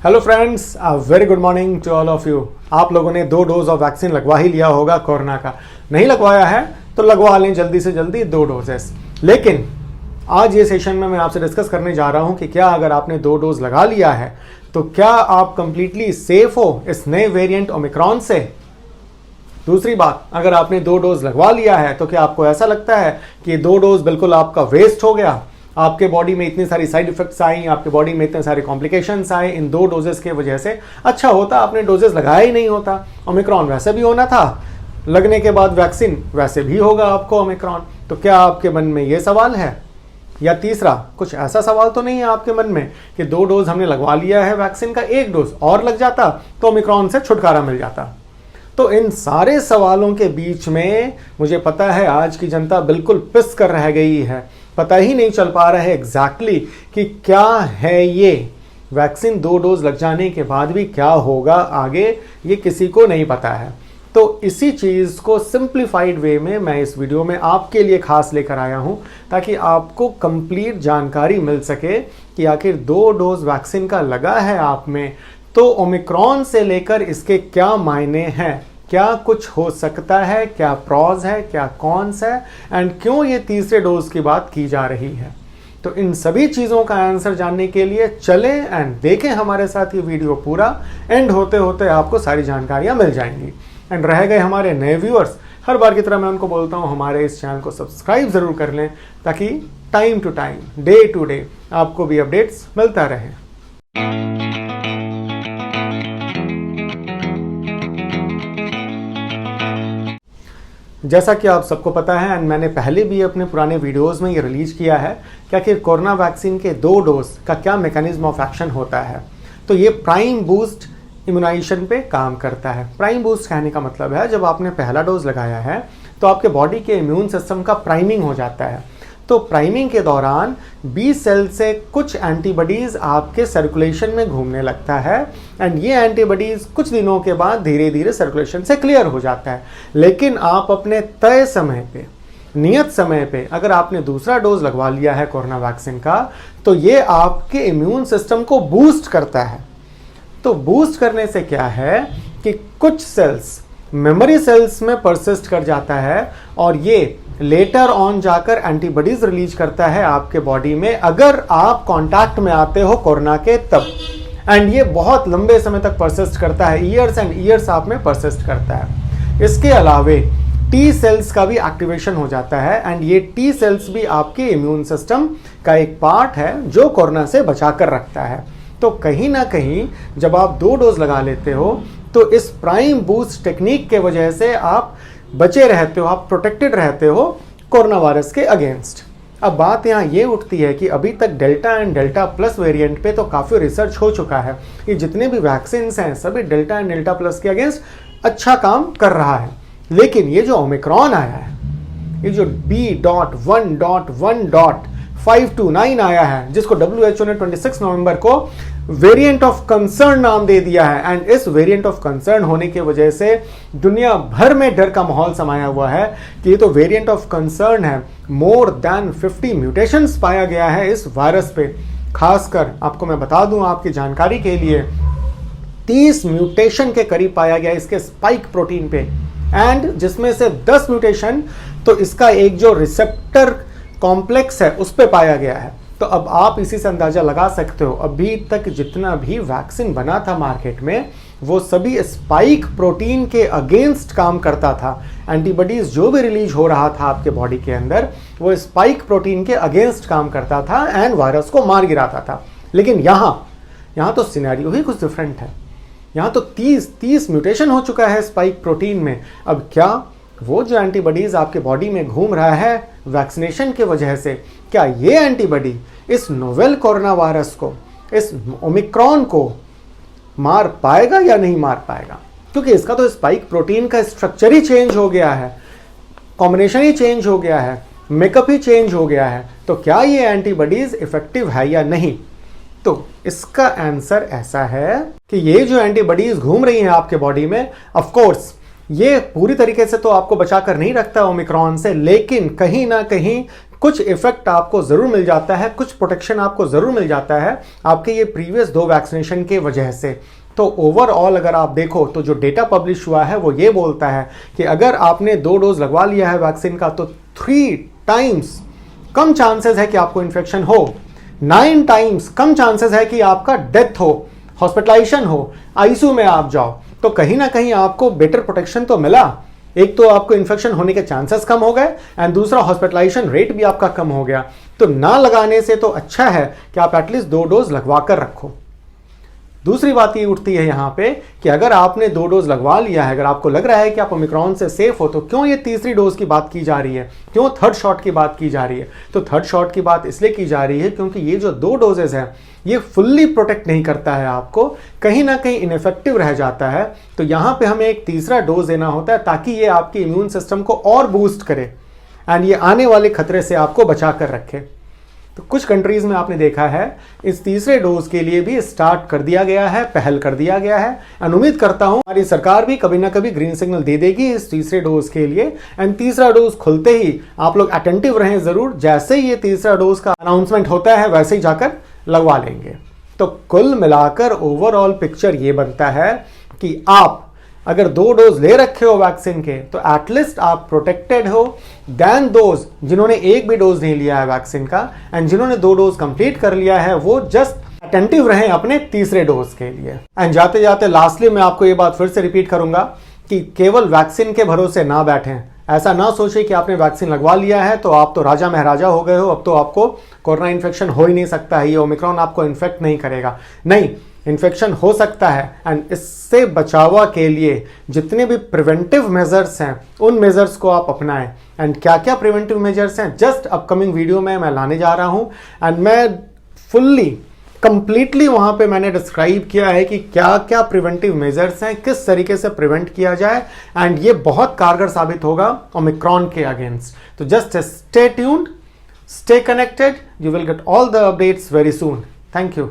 Hello friends, very good morning to all of you. आप लोगों ने 2 डोज ऑफ वैक्सीन लगवा ही लिया होगा कोरोना का। नहीं लगवाया है तो लगवा लें जल्दी से जल्दी 2 डोजेस। लेकिन आज ये सेशन में मैं आपसे डिस्कस करने जा रहा हूं कि क्या अगर आपने 2 डोज लगा लिया है तो क्या आप कंप्लीटली सेफ हो इस नए वेरिएंट ओमिक्रॉन से। दूसरी बात, अगर आपने 2 डोज लगवा लिया है तो क्या आपको ऐसा लगता है कि 2 डोज बिल्कुल आपका वेस्ट हो गया, आपके बॉडी में इतनी सारी साइड इफेक्ट्स आई, आपके बॉडी में इतने सारे कॉम्प्लिकेशंस आए इन 2 डोजेस के वजह से। अच्छा होता आपने डोजेस लगाया ही नहीं होता, ओमिक्रॉन वैसे भी होना था, लगने के बाद वैक्सीन वैसे भी होगा आपको ओमिक्रॉन। तो क्या आपके मन में ये सवाल है? या तीसरा, कुछ ऐसा सवाल तो नहीं है आपके मन में कि 2 डोज हमने लगवा लिया है वैक्सीन का, 1 डोज और लग जाता तो ओमिक्रॉन से छुटकारा मिल जाता। तो इन सारे सवालों के बीच में मुझे पता है आज की जनता बिल्कुल पिस कर रह गई है, पता ही नहीं चल पा रहा है एग्जैक्टली कि क्या है ये वैक्सीन 2 डोज लग जाने के बाद भी क्या होगा आगे, ये किसी को नहीं पता है। तो इसी चीज़ को सिंप्लीफाइड वे में मैं इस वीडियो में आपके लिए खास लेकर आया हूं ताकि आपको कंप्लीट जानकारी मिल सके कि आखिर 2 डोज वैक्सीन का लगा है आप में तो ओमिक्रॉन से लेकर इसके क्या मायने हैं, क्या कुछ हो सकता है, क्या प्रॉज है, क्या कॉन्स है एंड क्यों ये तीसरे डोज की बात की जा रही है। तो इन सभी चीज़ों का आंसर जानने के लिए चलें एंड देखें हमारे साथ ये वीडियो पूरा। एंड होते होते आपको सारी जानकारियां मिल जाएंगी। एंड रह गए हमारे नए व्यूअर्स, हर बार की तरह मैं उनको बोलता हूँ हमारे इस चैनल को सब्सक्राइब ज़रूर कर लें ताकि time to time, day to day आपको भी अपडेट्स मिलता रहे। जैसा कि आप सबको पता है एंड मैंने पहले भी अपने पुराने वीडियोस में ये रिलीज किया है कि आखिर कोरोना वैक्सीन के 2 डोज का क्या मैकेनिज्म ऑफ एक्शन होता है। तो ये प्राइम बूस्ट इम्यूनाइजेशन पे काम करता है। प्राइम बूस्ट कहने का मतलब है जब आपने पहला डोज लगाया है तो आपके बॉडी के इम्यून सिस्टम का प्राइमिंग हो जाता है। तो प्राइमिंग के दौरान बी सेल से कुछ एंटीबॉडीज आपके सर्कुलेशन में घूमने लगता है एंड ये एंटीबॉडीज कुछ दिनों के बाद धीरे धीरे सर्कुलेशन से क्लियर हो जाता है। लेकिन आप अपने तय समय पे, नियत समय पे अगर आपने दूसरा डोज लगवा लिया है कोरोना वैक्सीन का तो ये आपके इम्यून सिस्टम को बूस्ट करता है। तो बूस्ट करने से क्या है कि कुछ सेल्स मेमोरी सेल्स में परसिस्ट कर जाता है और ये लेटर ऑन जाकर एंटीबॉडीज रिलीज करता है आपके बॉडी में अगर आप कांटेक्ट में आते हो कोरोना के तब। एंड ये बहुत लंबे समय तक परसिस्ट करता है, ईयर्स एंड ईयर्स आप में परसिस्ट करता है। इसके अलावे टी सेल्स का भी एक्टिवेशन हो जाता है एंड ये टी सेल्स भी आपके इम्यून सिस्टम का एक पार्ट है जो कोरोना से बचा कर रखता है। तो कहीं ना कहीं जब आप 2 डोज लगा लेते हो तो इस प्राइम बूस्ट टेक्निक के वजह से आप बचे रहते हो, आप प्रोटेक्टेड रहते हो कोरोना वायरस के अगेंस्ट। अब बात यहाँ ये उठती है कि अभी तक delta and delta plus variant पे तो काफ़ी रिसर्च हो चुका है कि जितने भी वैक्सीन हैं सभी डेल्टा एंड डेल्टा प्लस के अगेंस्ट अच्छा काम कर रहा है। लेकिन ये जो ओमिक्रॉन आया है, ये जो B.1.1.529 आया है जिसको WHO ने 26 नवंबर को वेरिएंट ऑफ कंसर्न नाम दे दिया है एंड इस वेरिएंट ऑफ कंसर्न होने की वजह से दुनिया भर में डर का माहौल समाया हुआ है कि ये तो वेरिएंट ऑफ कंसर्न है। मोर देन 50 म्यूटेशंस पाया गया है इस वायरस पे। खासकर आपको मैं बता दूं आपकी जानकारी के लिए 30 म्यूटेशन के करीब पाया गया इसके स्पाइक प्रोटीन पे एंड जिसमें से 10 म्यूटेशन तो इसका एक जो रिसेप्टर कॉम्प्लेक्स है उस पे पाया गया है। तो अब आप इसी से अंदाजा लगा सकते हो अभी तक जितना भी वैक्सीन बना था मार्केट में वो सभी स्पाइक प्रोटीन के अगेंस्ट काम करता था। एंटीबॉडीज जो भी रिलीज हो रहा था आपके बॉडी के अंदर वो स्पाइक प्रोटीन के अगेंस्ट काम करता था एंड वायरस को मार गिराता था। लेकिन यहाँ तो सिनेरियो ही कुछ डिफरेंट है। यहाँ तो 30 म्यूटेशन हो चुका है स्पाइक प्रोटीन में। अब क्या वो जो एंटीबॉडीज आपके बॉडी में घूम रहा है वैक्सीनेशन के वजह से, क्या ये एंटीबॉडी इस नोवेल कोरोना वायरस को, इस ओमिक्रॉन को मार पाएगा या नहीं मार पाएगा? क्योंकि इसका तो स्पाइक प्रोटीन का स्ट्रक्चर ही चेंज हो गया है, कॉम्बिनेशन ही चेंज हो गया है, मेकअप ही चेंज हो गया है। तो क्या ये एंटीबॉडीज इफेक्टिव है या नहीं? तो इसका आंसर ऐसा है कि ये जो एंटीबॉडीज घूम रही हैं आपके बॉडी में, ऑफ कोर्स ये पूरी तरीके से तो आपको बचा कर नहीं रखता ओमिक्रॉन से, लेकिन कहीं ना कहीं कुछ इफेक्ट आपको ज़रूर मिल जाता है, कुछ प्रोटेक्शन आपको ज़रूर मिल जाता है आपके ये प्रीवियस 2 वैक्सीनेशन के वजह से। तो ओवरऑल अगर आप देखो तो जो डेटा पब्लिश हुआ है वो ये बोलता है कि अगर आपने 2 डोज लगवा लिया है वैक्सीन का तो 3 टाइम्स कम चांसेस है कि आपको इन्फेक्शन हो, 9 टाइम्स कम चांसेस है कि आपका डेथ हो, हॉस्पिटलाइजेशन हो, आईसीयू में आप जाओ। तो कहीं ना कहीं आपको बेटर प्रोटेक्शन तो मिला। एक तो आपको इन्फेक्शन होने के चांसेस कम हो गए एंड दूसरा हॉस्पिटलाइजेशन रेट भी आपका कम हो गया। तो ना लगाने से तो अच्छा है कि आप एटलीस्ट 2 डोज लगवा कर रखो। दूसरी बात ये उठती है यहाँ पे कि अगर आपने 2 डोज लगवा लिया है, अगर आपको लग रहा है कि आप ओमिक्रॉन से सेफ हो, तो क्यों ये तीसरी डोज की बात की जा रही है, क्यों थर्ड शॉट की बात की जा रही है? तो थर्ड शॉट की बात इसलिए की जा रही है क्योंकि ये जो 2 डोजेज है ये फुल्ली प्रोटेक्ट नहीं करता है आपको, कहीं ना कहीं इनइफेक्टिव रह जाता है। तो यहाँ पे हमें एक तीसरा डोज देना होता है ताकि ये आपके इम्यून सिस्टम को और बूस्ट करे एंड ये आने वाले खतरे से आपको बचा कर रखे। तो कुछ कंट्रीज में आपने देखा है इस तीसरे डोज के लिए भी स्टार्ट कर दिया गया है, पहल कर दिया गया है एंड उम्मीद करता हूं हमारी सरकार भी कभी ना कभी ग्रीन सिग्नल दे देगी इस तीसरे डोज के लिए एंड तीसरा डोज खुलते ही आप लोग अटेंटिव रहें जरूर। जैसे ही ये तीसरा डोज का अनाउंसमेंट होता है वैसे ही जाकर लगवा लेंगे। तो कुल मिलाकर ओवरऑल पिक्चर ये बनता है कि आप अगर 2 डोज ले रखे हो वैक्सीन के तो एटलीस्ट आप प्रोटेक्टेड हो देन दोज जिन्होंने एक भी डोज नहीं लिया है वैक्सीन का एंड जिन्होंने 2 डोज कंप्लीट कर लिया है वो जस्ट अटेंटिव रहें अपने तीसरे डोज के लिए। एंड जाते जाते लास्टली मैं आपको ये बात फिर से रिपीट करूंगा कि केवल वैक्सीन के भरोसे ना बैठें। ऐसा ना सोचे कि आपने वैक्सीन लगवा लिया है तो आप तो राजा महाराजा हो गए हो, अब तो आपको कोरोना इन्फेक्शन हो ही नहीं सकता है, ये ओमिक्रॉन आपको इन्फेक्ट नहीं करेगा। नहीं, इन्फेक्शन हो सकता है एंड इससे बचावा के लिए जितने भी प्रिवेंटिव मेजर्स हैं उन मेजर्स को आप अपनाएं। एंड क्या क्या प्रिवेंटिव मेजर्स हैं जस्ट अपकमिंग वीडियो में मैं लाने जा रहा हूं एंड मैं फुल्ली कंप्लीटली वहां पे मैंने डिस्क्राइब किया है कि क्या क्या प्रिवेंटिव मेजर्स हैं, किस तरीके से प्रिवेंट किया जाए एंड ये बहुत कारगर साबित होगा ओमिक्रॉन के अगेंस्ट। तो just stay tuned, stay connected, you will get all the updates very soon. Thank you.